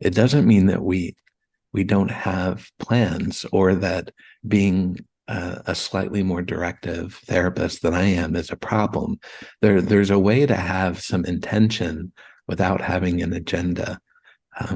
it doesn't mean that we don't have plans, or that being a slightly more directive therapist than I am is a problem. There's a way to have some intention without having an agenda.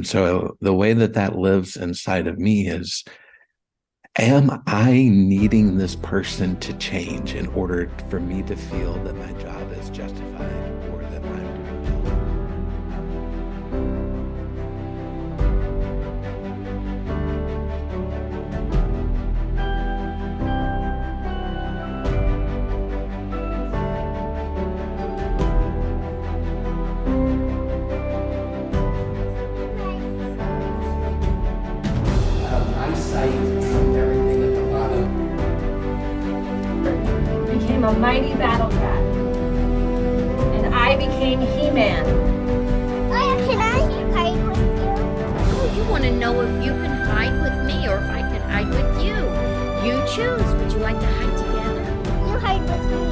So the way that that lives inside of me is, am I needing this person to change in order for me to feel that my job is justified, or that I'm doing well? Eyesight and everything at the bottom. Became a mighty battle cat, and I became He-Man. Can I hide with you? Oh, you want to know if you can hide with me or if I can hide with you? You choose. Would you like to hide together? You hide with me.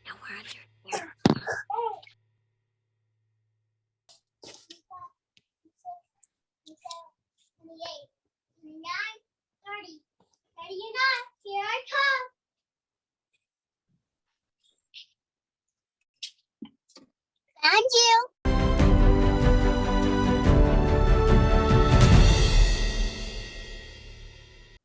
Now we're under here. 28, 29, 30. Ready or not, here I come. Thank you.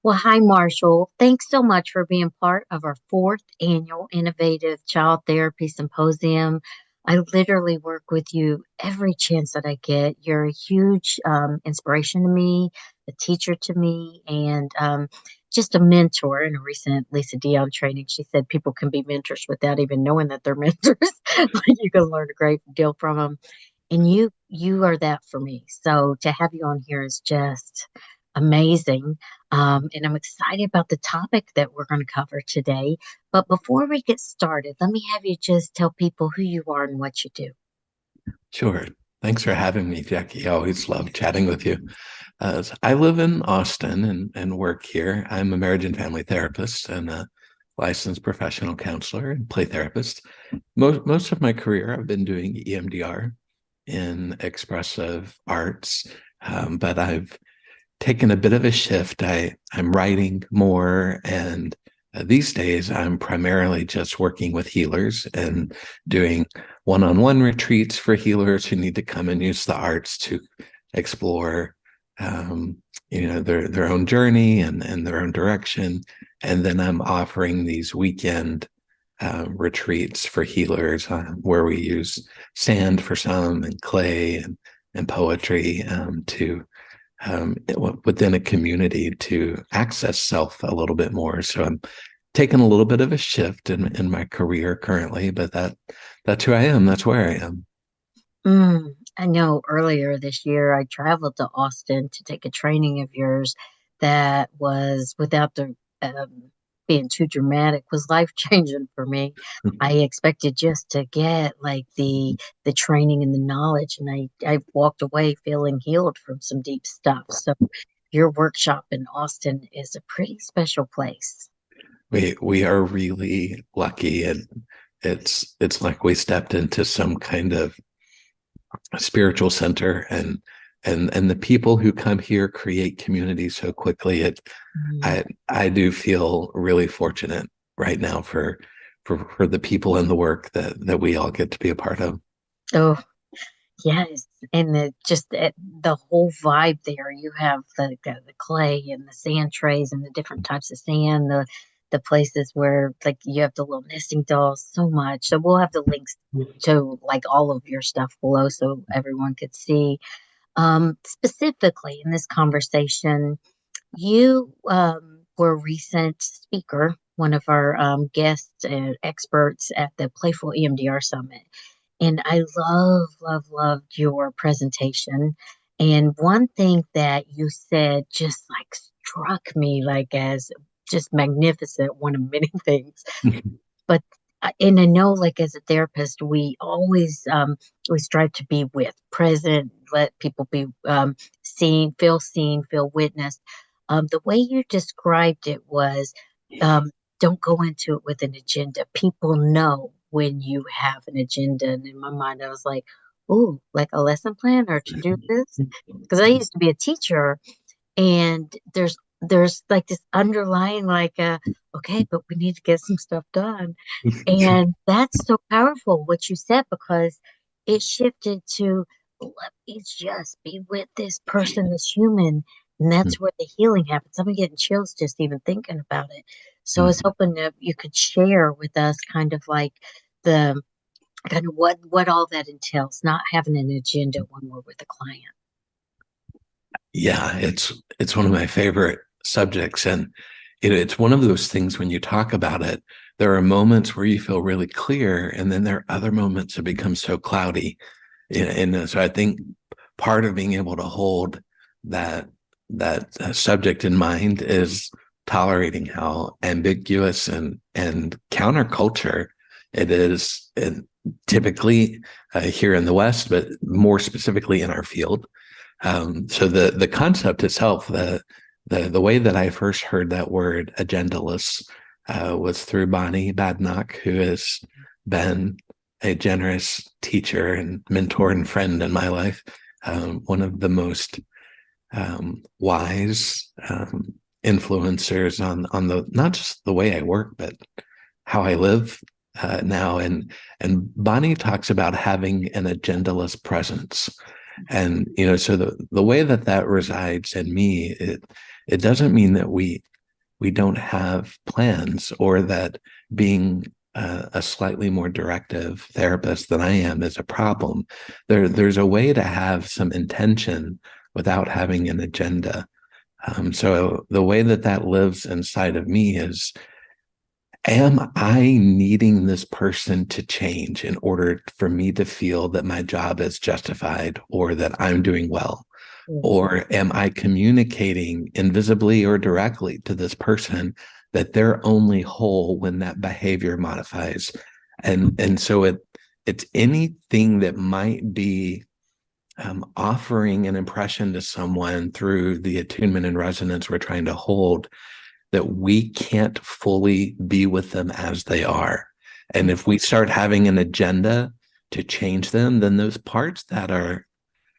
Well, hi, Marshall. Thanks so much for being part of our fourth annual Innovative Child Therapy Symposium. I literally work with you every chance that I get. You're a huge inspiration to me, a teacher to me, and just a mentor. In a recent Lisa Dion training, she said people can be mentors without even knowing that they're mentors. You can learn a great deal from them. And you are that for me. So to have you on here is just amazing. And I'm excited about the topic that we're going to cover today. But before we get started, let me have you just tell people who you are and what you do. Sure. Thanks for having me, Jackie. I always love chatting with you. So I live in Austin and work here. I'm a marriage and family therapist and a licensed professional counselor and play therapist. Most of my career, I've been doing EMDR in expressive arts, but I've taken a bit of a shift. I'm writing more, and these days I'm primarily just working with healers and doing one-on-one retreats for healers who need to come and use the arts to explore their own journey and their own direction. And then I'm offering these weekend retreats for healers where we use sand for some, and clay and poetry to within a community to access self a little bit more. So I'm taking a little bit of a shift in my career currently, but that's who I am. That's where I am. I know earlier this year I traveled to Austin to take a training of yours that was, without the being too dramatic, was life changing for me. I expected just to get like the training and the knowledge, and I walked away feeling healed from some deep stuff. So your workshop in Austin is a pretty special place. We are really lucky, and it's like we stepped into some kind of spiritual center, and the people who come here create community so quickly. I do feel really fortunate right now for the people and the work that we all get to be a part of. Oh, yes, and the whole vibe there. You have the clay and the sand trays and the different types of sand, the places where like you have the little nesting dolls, so much. So we'll have the links to like all of your stuff below so everyone could see. Specifically in this conversation, you were a recent speaker, one of our guests and experts at the Playful EMDR Summit. And I loved your presentation. And one thing that you said just like struck me like as just magnificent, one of many things. But and I know like as a therapist, we strive to be with, present, let people be seen, feel witnessed. The way you described it was don't go into it with an agenda. People know when you have an agenda. And in my mind, I was like, "Ooh, like a lesson plan or to do this." Because I used to be a teacher, and there's like this underlying like okay, but we need to get some stuff done. And that's so powerful what you said, because it shifted to let me just be with this person, this human. And that's where the healing happens. I'm getting chills just even thinking about it. So I was hoping that you could share with us kind of like the kind of what all that entails, not having an agenda when we're with a client. Yeah, it's one of my favorite subjects, and it's one of those things when you talk about it, there are moments where you feel really clear, and then there are other moments that become so cloudy. And so I think part of being able to hold that subject in mind is tolerating how ambiguous and counterculture it is, and typically here in the West, but more specifically in our field. So the concept itself, the way that I first heard that word agendaless was through Bonnie Badenoch, who has been a generous teacher and mentor and friend in my life. One of the most wise influencers on the not just the way I work, but how I live now. And Bonnie talks about having an agendaless presence. And so the way that resides in me, it doesn't mean that we don't have plans, or that being a slightly more directive therapist than I am is a problem. There's a way to have some intention without having an agenda. So the way that lives inside of me is, am I needing this person to change in order for me to feel that my job is justified or that I'm doing well? Or am I communicating invisibly or directly to this person that they're only whole when that behavior modifies? And so it's anything that might be offering an impression to someone through the attunement and resonance we're trying to hold, that we can't fully be with them as they are. And if we start having an agenda to change them, then those parts that are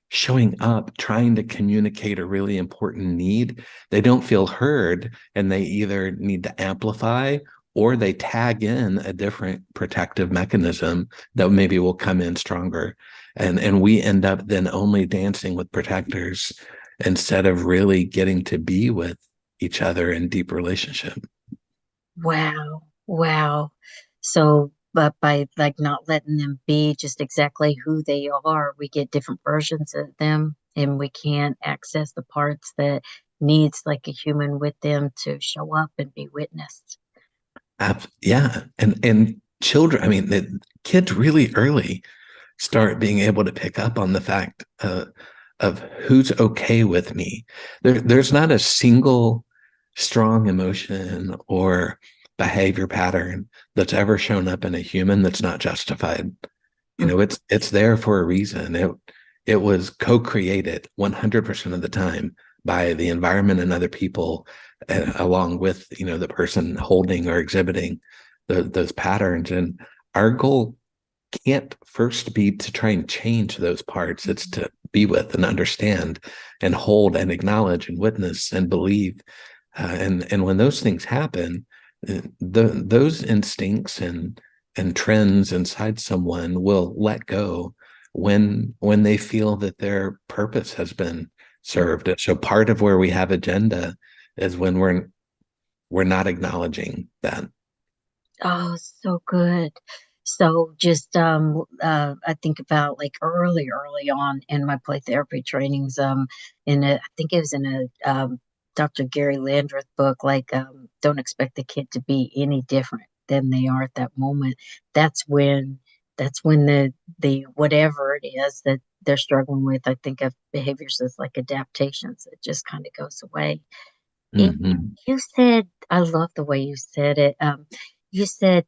showing up, trying to communicate a really important need, they don't feel heard, and they either need to amplify or they tag in a different protective mechanism that maybe will come in stronger. And we end up then only dancing with protectors instead of really getting to be with each other in deep relationship. Wow. Wow. So, but by like not letting them be just exactly who they are, we get different versions of them, and we can't access the parts that needs like a human with them to show up and be witnessed. Yeah. And children, I mean, the kids really early start being able to pick up on the fact of who's okay with me. There's not a single strong emotion or behavior pattern that's ever shown up in a human that's not justified. It's there for a reason. It was co-created 100% of the time by the environment and other people, along with the person holding or exhibiting those patterns. And our goal can't first be to try and change those parts. It's to be with and understand and hold and acknowledge and witness and believe. And when those things happen, those instincts and trends inside someone will let go when they feel that their purpose has been served. So part of where we have agenda is when we're not acknowledging that. Oh, so good. So just I think about like early on in my play therapy trainings, I think it was in a Dr. Gary Landreth book, like don't expect the kid to be any different than they are at that moment. That's when the whatever it is that they're struggling with, I think of behaviors as like adaptations. It just kind of goes away. And Mm-hmm. you said, I love the way you said it. You said,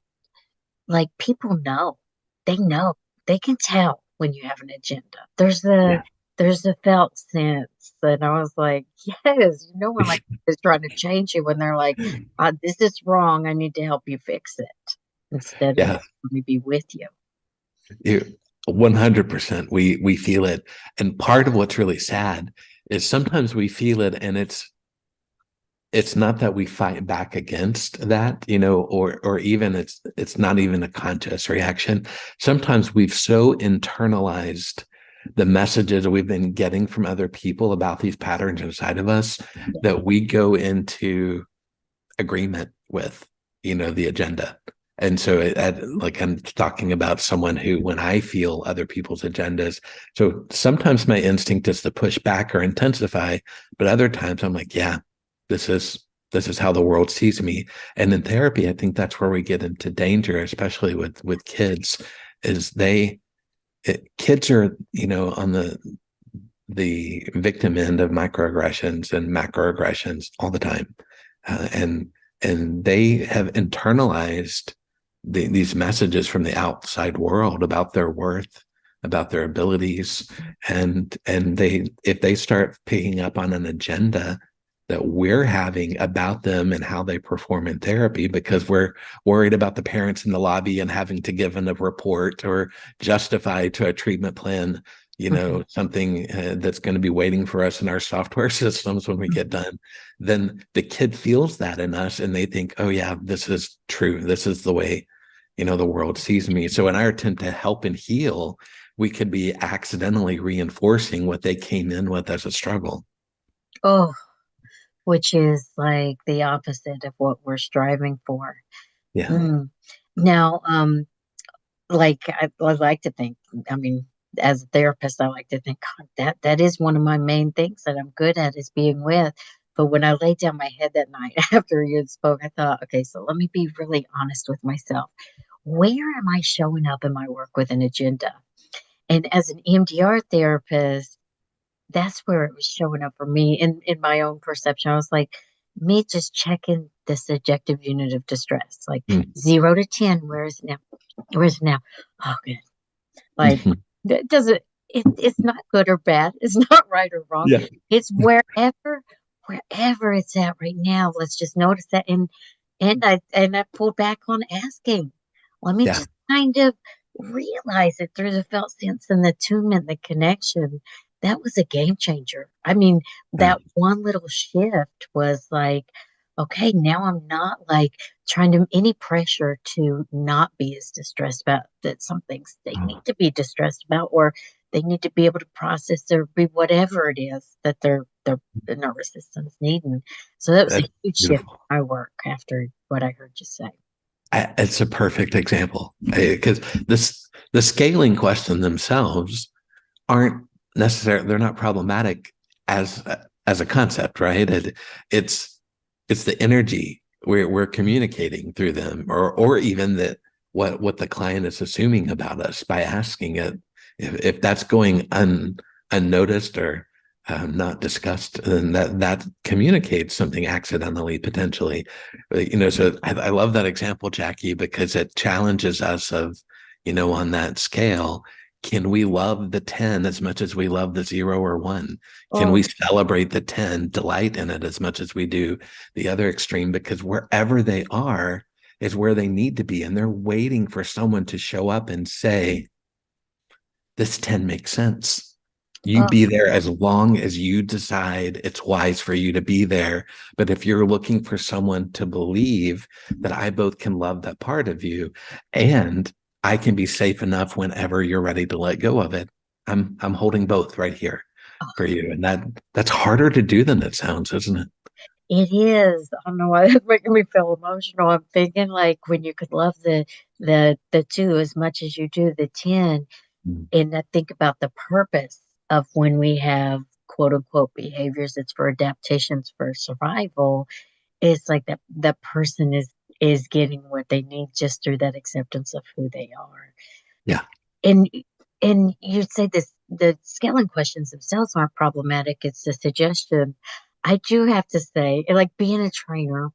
like, people know, they know, they can tell when you have an agenda. There's Yeah. there's a felt sense. And I was like, yes, when like is trying to change you when they're like, this is wrong. I need to help you fix it instead of Yeah, let me be with you. you 100%. We feel it. And part of what's really sad is sometimes we feel it and it's not that we fight back against that, or even it's not even a conscious reaction. Sometimes we've so internalized the messages that we've been getting from other people about these patterns inside of us that we go into agreement with, the agenda. And so like I'm talking about someone who, when I feel other people's agendas, so sometimes my instinct is to push back or intensify, but other times I'm like, yeah, this is how the world sees me. And in therapy, I think that's where we get into danger, especially with kids, is kids are, on the victim end of microaggressions and macroaggressions all the time. And they have internalized these messages from the outside world about their worth, about their abilities, and if they start picking up on an agenda that we're having about them and how they perform in therapy, because we're worried about the parents in the lobby and having to give in a report or justify to a treatment plan, something that's going to be waiting for us in our software systems when we get done, then the kid feels that in us and they think, oh yeah, this is true. This is the way, the world sees me. So in our attempt to help and heal, we could be accidentally reinforcing what they came in with as a struggle. Oh, which is like the opposite of what we're striving for. Yeah. Mm. Now, like I like to think, I mean, as a therapist, I like to think, God, that is one of my main things that I'm good at is being with. But when I laid down my head that night after you had spoke, I thought, okay, so let me be really honest with myself. Where am I showing up in my work with an agenda? And as an EMDR therapist, that's where it was showing up for me in my own perception. I was like, me just checking the subjective unit of distress, like Mm. 0 to 10. Where is it now? Where is it now? Oh, good. Like, does it's not good or bad. It's not right or wrong. Yeah. It's wherever it's at right now. Let's just notice that. And I pulled back on asking. Let me Yeah. just kind of realize it through the felt sense and the attunement, the connection. That was a game changer. I mean, that one little shift was like, okay, now I'm not like trying to any pressure to not be as distressed about that some things they need to be distressed about, or they need to be able to process or be whatever it is that their nervous system's needing. So that was a huge shift in my work after what I heard you say. It's a perfect example, because the scaling question themselves aren't necessarily, they're not problematic as a concept, right? It's the energy we're communicating through them, or even that what the client is assuming about us by asking it. If that's going unnoticed or not discussed, then that communicates something accidentally, potentially. So I love that example, Jackie, because it challenges us of, on that scale, can we love the 10 as much as we love the 0 or 1? Can we celebrate the 10, delight in it as much as we do the other extreme? Because wherever they are is where they need to be. And they're waiting for someone to show up and say, this 10 makes sense. You be there as long as you decide it's wise for you to be there. But if you're looking for someone to believe that I both can love that part of you and I can be safe enough whenever you're ready to let go of it, I'm holding both right here for you. And that's harder to do than it sounds, isn't it? It is. I don't know why that's making me feel emotional. I'm thinking like when you could love the 2 as much as you do the 10, and I think about the purpose of when we have quote unquote behaviors, it's for adaptations for survival. It's like that the person is getting what they need just through that acceptance of who they are. Yeah. And you'd say the scaling questions themselves aren't problematic. It's the suggestion. I do have to say, like being a trainer,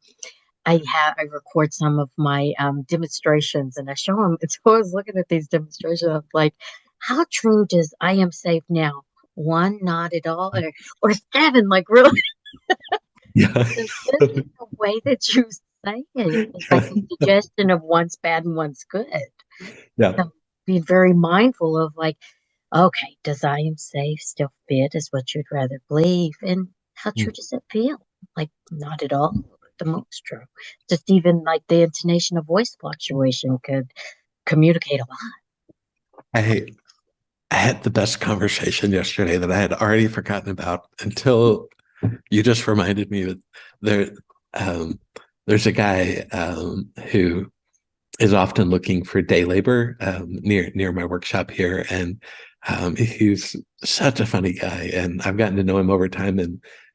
I record some of my demonstrations and I show them. And so I was looking at these demonstrations of like, how true does I am safe now 1, not at all, or 7, like really. Yeah. So just the way that you say it, it's like a suggestion of one's bad and one's good. Yeah. So being very mindful of like, okay, does I am safe still fit is what you'd rather believe? And how true does it feel? Like, not at all, the most true. Just even like the intonation of voice fluctuation could communicate a lot. I I had the best conversation yesterday that I had already forgotten about until you just reminded me that there there's a guy who is often looking for day labor near my workshop here, and he's such a funny guy, and I've gotten to know him over time,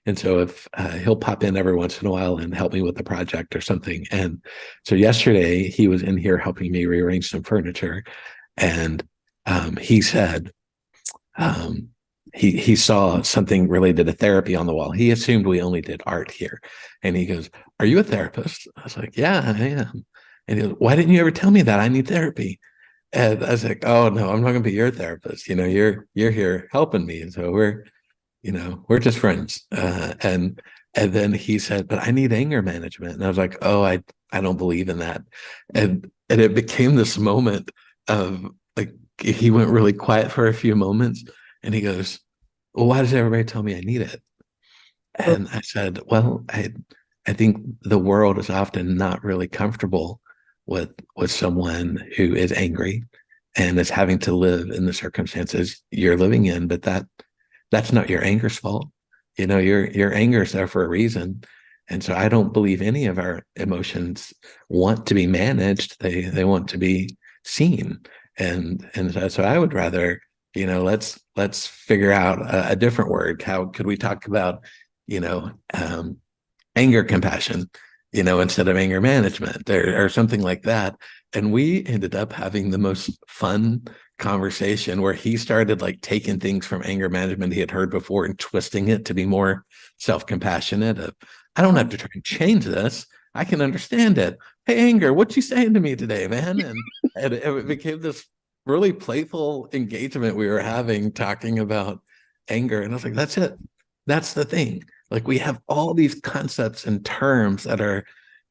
and so if he'll pop in every once in a while and help me with a project or something. And so yesterday he was in here helping me rearrange some furniture, and he said he saw something related to therapy on the wall. He assumed we only did art here, and he goes, "Are you a therapist?" I was like, "Yeah, I am." And he goes, "Why didn't you ever tell me that? I need therapy." And I was like, "Oh no, I'm not going to be your therapist. You're here helping me, and so we're just friends." And then he said, "But I need anger management," and I was like, "Oh, I don't believe in that." And it became this moment of like he went really quiet for a few moments, and he goes, "Well, why does everybody tell me I need it?" And I said, "Well, I think the world is often not really comfortable with someone who is angry and is having to live in the circumstances you're living in, but that's not your anger's fault. Your anger is there for a reason. And so I don't believe any of our emotions want to be managed. They want to be seen. And so I would rather, let's figure out a different word. How could we talk about, you know, um, anger compassion, instead of anger management or something like that?" And we ended up having the most fun conversation where he started like taking things from anger management he had heard before and twisting it to be more self-compassionate. I don't have to try and change this. I can understand it. Hey, anger, what you saying to me today, man? And it became this really playful engagement we were having talking about anger. And I was like, that's it. That's the thing. Like we have all these concepts and terms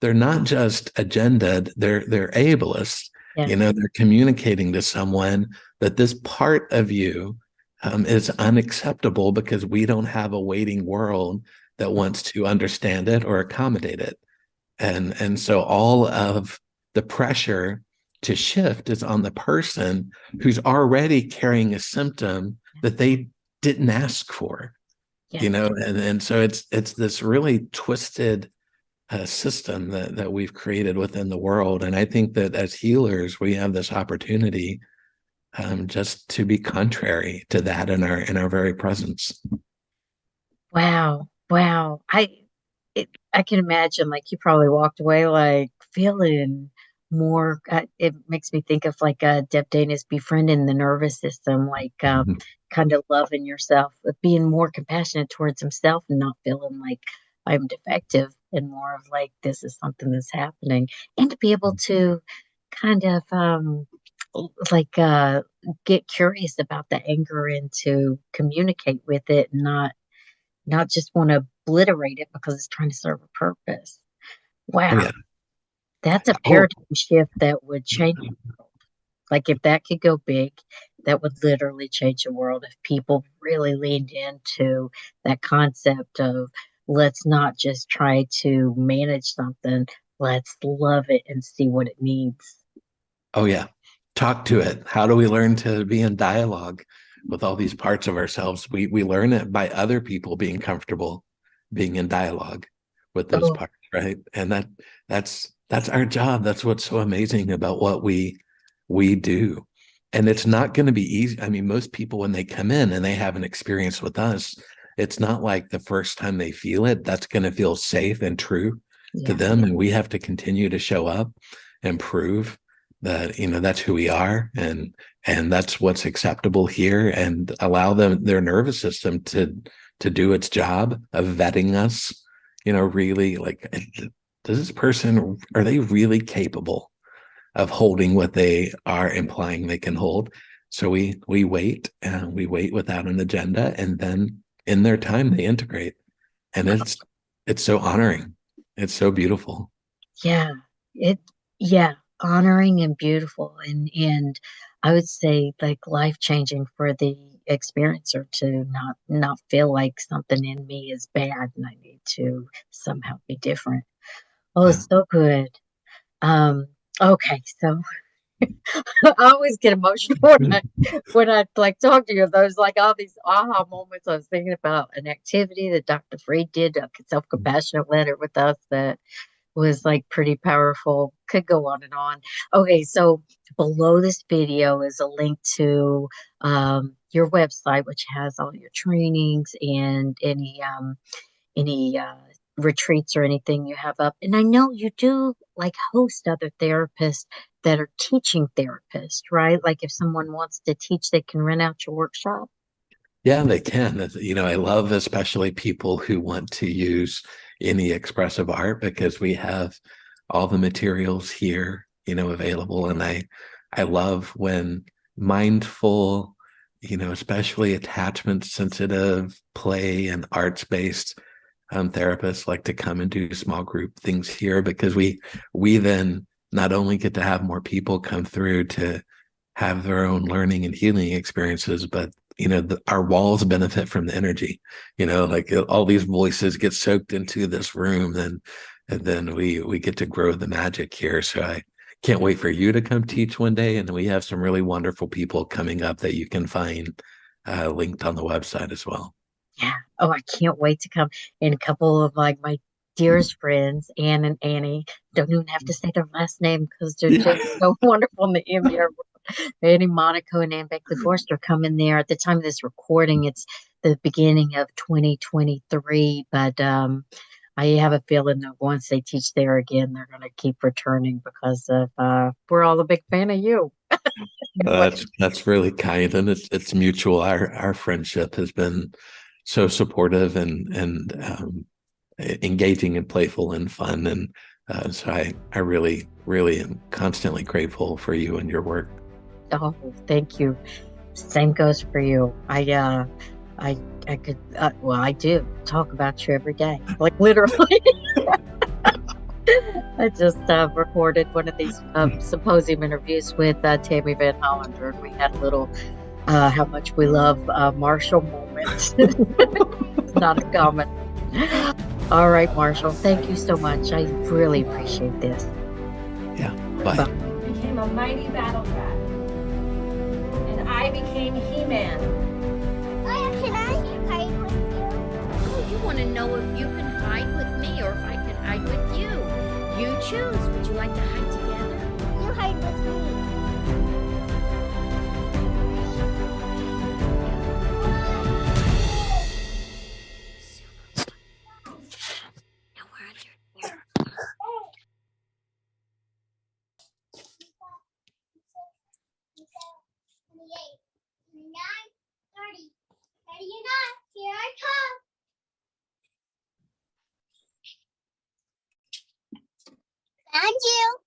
they're not just agendaed, they're ableist. Yeah. They're communicating to someone that this part of you is unacceptable because we don't have a waiting world that wants to understand it or accommodate it. And so all of the pressure to shift is on the person who's already carrying a symptom that they didn't ask for. Yeah. And so it's this really twisted system that we've created within the world. And I think that as healers, we have this opportunity just to be contrary to that in our very presence. Wow. Wow. I can imagine like you probably walked away like feeling more. It makes me think of like Deb Dana's befriending the nervous system, like Mhm. kind of loving yourself, but being more compassionate towards himself and not feeling like I'm defective and more of like this is something that's happening, and to be able to kind of like get curious about the anger and to communicate with it, and not just want to obliterate it because it's trying to serve a purpose. Oh Wow, yeah. that's a Oh, paradigm shift that would change the world. Like if that could go big, that would literally change the world if people really leaned into that concept of let's not just try to manage something, let's love it and see what it needs. oh yeah. Talk to it. How do we learn to be in dialogue with all these parts of ourselves? We learn it by other people being comfortable being in dialogue with those Oh, parts, right? And that's our job. That's what's so amazing about what we do. And it's not going to be easy. I mean, most people when they come in and they have an experience with us, it's not like the first time they feel it, that's going to feel safe and true to yeah. them. And we have to continue to show up and prove that that's who we are, and that's what's acceptable here, and allow their nervous system to do its job of vetting us, really like, does this person, are they really capable of holding what they are implying they can hold? So we wait, and we wait without an agenda, and then in their time they integrate. And it's so honoring. It's so beautiful. Yeah, it yeah, honoring and beautiful, and I would say like life changing for the experiencer to not feel like something in me is bad and I need to somehow be different. Oh, Yeah. it's so good. Um, okay, so I always get emotional when I like talk to you. Those like all these aha moments. I was thinking about an activity that Dr. Freed did, a self-compassionate letter with us that was like pretty powerful. Could go on and on. Okay, so below this video is a link to your website, which has all your trainings and any retreats or anything you have up. And I know you do like host other therapists that are teaching therapists, right? Like if someone wants to teach, they can rent out your workshop. Yeah, they can. I love especially people who want to use any expressive art, because we have all the materials here, available. And I love when mindful, especially attachment sensitive play and arts based therapists like to come and do small group things here, because we then not only get to have more people come through to have their own learning and healing experiences, but our walls benefit from the energy. Like all these voices get soaked into this room, and then we get to grow the magic here. So I can't wait for you to come teach one day, and we have some really wonderful people coming up that you can find linked on the website as well. Yeah. Oh, I can't wait to come. And a couple of like my dearest friends, Ann and Annie, don't even have to say their last name because they're Yeah. just so wonderful in the EMDR world. Annie Monaco and Ann Beckley Forster come in there. At the time of this recording, it's the beginning of 2023. But I have a feeling that once they teach there again, they're going to keep returning because of we're all a big fan of you. And what That's really kind, and it's mutual. Our friendship has been so supportive and engaging and playful and fun, and so I really am constantly grateful for you and your work. Oh, thank you. Same goes for you. I, I could, well, I do talk about you every day, like literally. I just recorded one of these symposium interviews with Tammy Van Hollander, and we had a little how much we love Marshall moment. It's not uncommon. All right, Marshall, thank you so much. I really appreciate this. Yeah, bye. Bye. Became a mighty battle cat. And I became He-Man. Oh, can I hide with you? Oh, you want to know if you can hide with me or if I can hide with you? You choose. Would you like to hide together? You hide with me. Now we're under here. 28, 29, 30. Ready or not, here I come. And you.